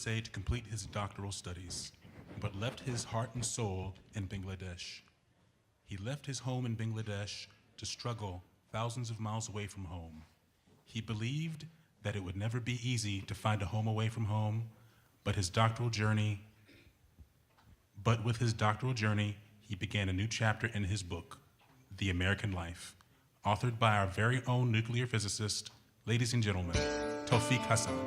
USA to complete his doctoral studies, but left his heart and soul in Bangladesh. He left his home in Bangladesh to struggle thousands of miles away from home. He believed that it would never be easy to find a home away from home, but with his doctoral journey, he began a new chapter in his book, The American Life, authored by our very own nuclear physicist, ladies and gentlemen, Taufique Hassan.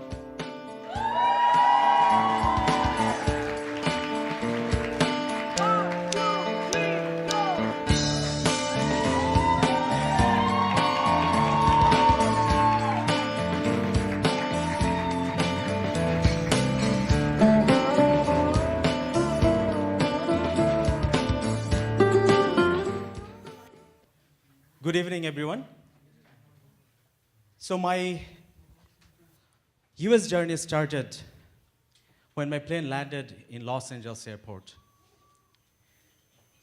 Good evening, everyone. So my US journey started when my plane landed in Los Angeles airport.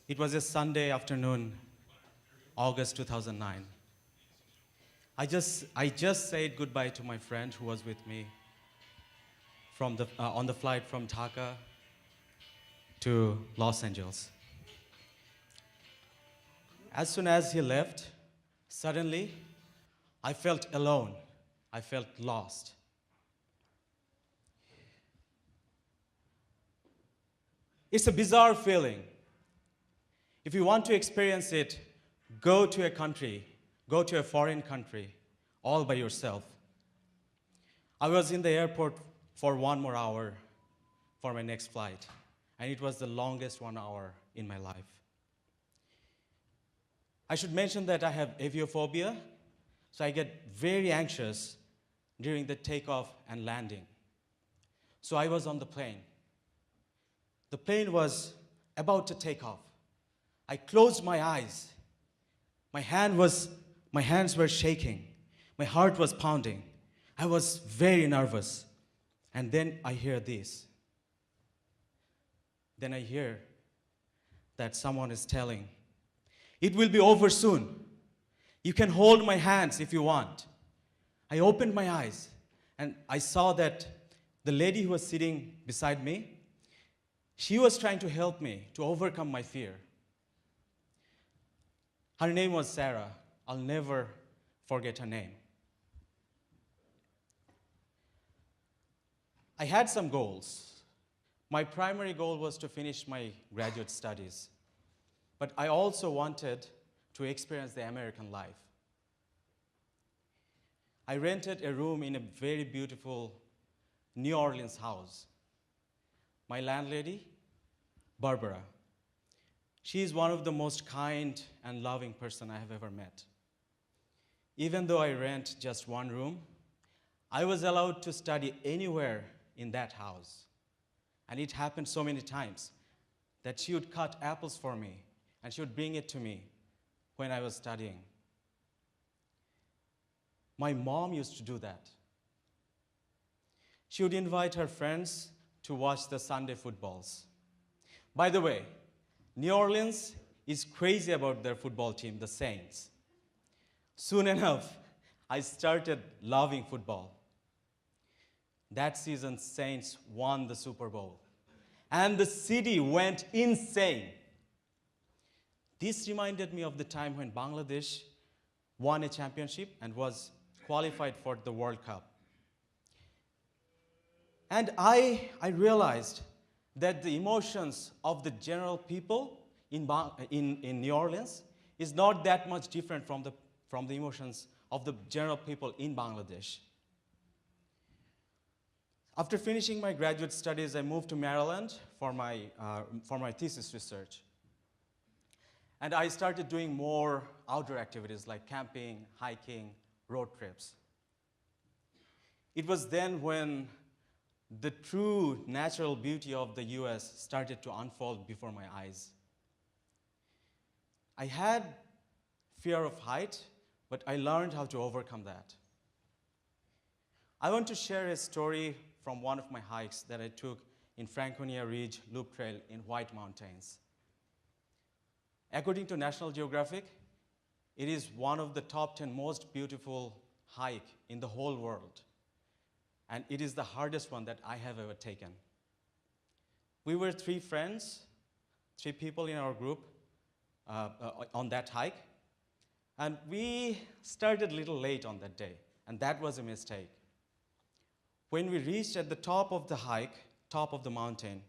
It was a Sunday afternoon, August 2009. I just said goodbye to my friend who was with me on the flight from Dhaka to Los Angeles. As soon as he left, suddenly, I felt alone. I felt lost. It's a bizarre feeling. If you want to experience it, go to a country, go to a foreign country, all by yourself. I was in the airport for 1 more hour for my next flight, and it was the longest 1 hour in my life. I should mention that I have aviophobia, so I get very anxious during the takeoff and landing. So I was on the plane. The plane was about to take off. I closed my eyes. My hands were shaking. My heart was pounding. I was very nervous. And then I hear this. Then I hear that someone is telling, "It will be over soon. You can hold my hands if you want." I opened my eyes and I saw that the lady who was sitting beside me, she was trying to help me to overcome my fear. Her name was Sarah. I'll never forget her name. I had some goals. My primary goal was to finish my graduate studies. But I also wanted to experience the American life. I rented a room in a very beautiful New Orleans house. My landlady, Barbara, she is one of the most kind and loving person I have ever met. Even though I rent just one room, I was allowed to study anywhere in that house. And it happened so many times that she would cut apples for me and she would bring it to me when I was studying. My mom used to do that. She would invite her friends to watch the Sunday footballs. By the way, New Orleans is crazy about their football team, the Saints. Soon enough, I started loving football. That season, Saints won the Super Bowl, and the city went insane. This reminded me of the time when Bangladesh won a championship and was qualified for the World Cup. And I realized that the emotions of the general people in New Orleans is not that much different from the emotions of the general people in Bangladesh. After finishing my graduate studies, I moved to Maryland for my thesis research. And I started doing more outdoor activities like camping, hiking, road trips. It was then when the true natural beauty of the US started to unfold before my eyes. I had fear of height, but I learned how to overcome that. I want to share a story from one of my hikes that I took in Franconia Ridge Loop Trail in White Mountains. According to National Geographic, it is one of the top 10 most beautiful hike in the whole world. and it is the hardest one that I have ever taken. We were 3 friends, 3 people in our group on that hike, and we started a little late on that day, and that was a mistake. When we reached at the top of the hike, top of the mountain,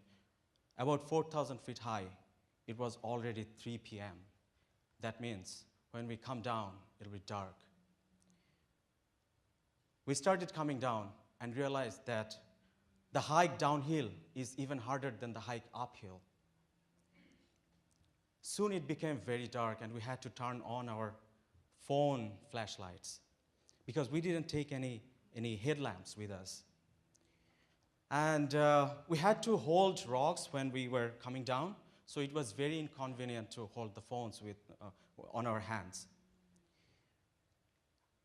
about 4,000 feet high, it was already 3 p.m. That means when we come down, it'll be dark. We started coming down and realized that the hike downhill is even harder than the hike uphill. Soon it became very dark, and we had to turn on our phone flashlights because we didn't take any headlamps with us. And we had to hold rocks when we were coming down, so it was very inconvenient to hold the phones on our hands.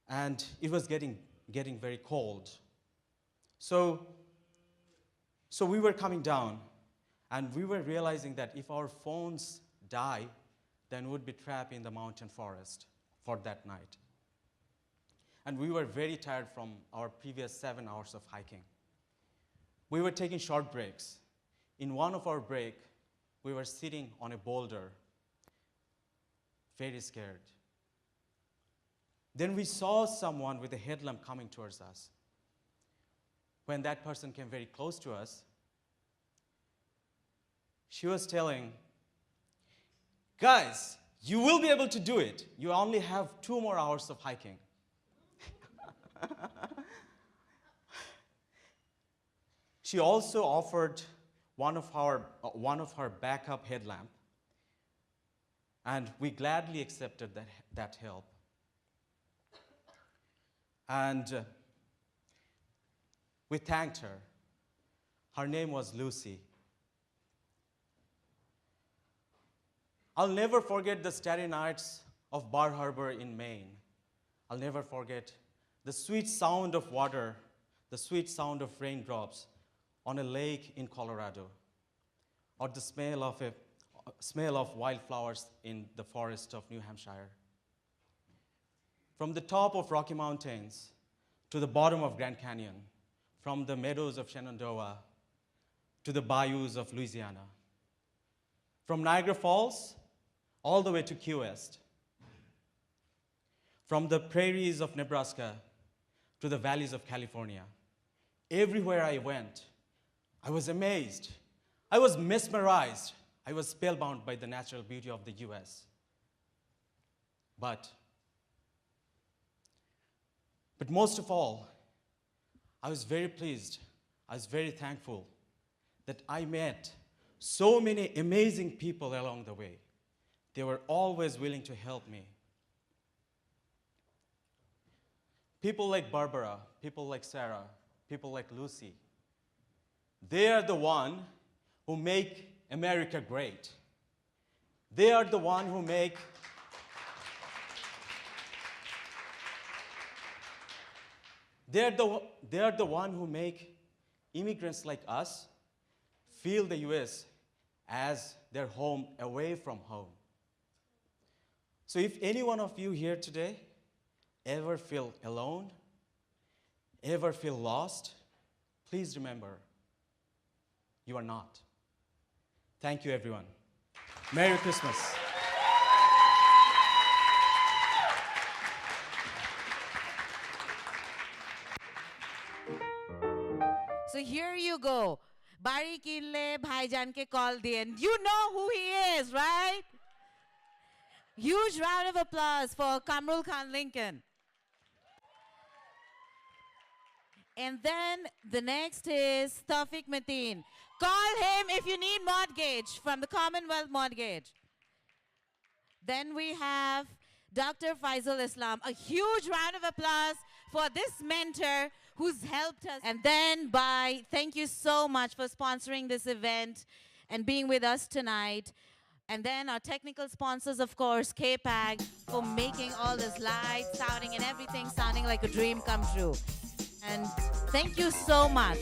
And it was getting very cold. So we were coming down, and we were realizing that if our phones die, then we'd be trapped in the mountain forest for that night. And we were very tired from our previous 7 hours of hiking. We were taking short breaks. In one of our breaks, we were sitting on a boulder, very scared. Then we saw someone with a headlamp coming towards us. When that person came very close to us, she was telling, "Guys, you will be able to do it. You only have 2 more hours of hiking." She also offered one of her backup headlamp, and we gladly accepted that help. And we thanked her. Her name was Lucy. I'll never forget the starry nights of Bar Harbor in Maine. I'll never forget the sweet sound of water, the sweet sound of raindrops on a lake in Colorado, or the smell of wildflowers in the forest of New Hampshire. From the top of Rocky Mountains to the bottom of Grand Canyon, from the meadows of Shenandoah to the bayous of Louisiana, from Niagara Falls all the way to Key West, from the prairies of Nebraska to the valleys of California. Everywhere I went, I was amazed. I was mesmerized. I was spellbound by the natural beauty of the US. But most of all, I was very pleased, I was very thankful that I met so many amazing people along the way. They were always willing to help me. People like Barbara, people like Sarah, people like Lucy, they are the one who make America great. They are the one who make They are the one who make immigrants like us feel the US as their home away from home. So if any one of you here today ever feel alone, ever feel lost, please remember, you are not. Thank you, everyone. Merry Christmas. So here you go. Bari Kinle Bhaijan ke call diyen. You know who he is, right? Huge round of applause for Kamrul Khan Lincoln. And then the next is Taufique Mateen. Call him if you need mortgage from the Commonwealth Mortgage. Then we have Dr. Faisal Islam. A huge round of applause for this mentor who's helped us. And then thank you so much for sponsoring this event and being with us tonight. And then our technical sponsors, of course, KPAG, for making all this lights, sounding, and everything sounding like a dream come true. And thank you so much.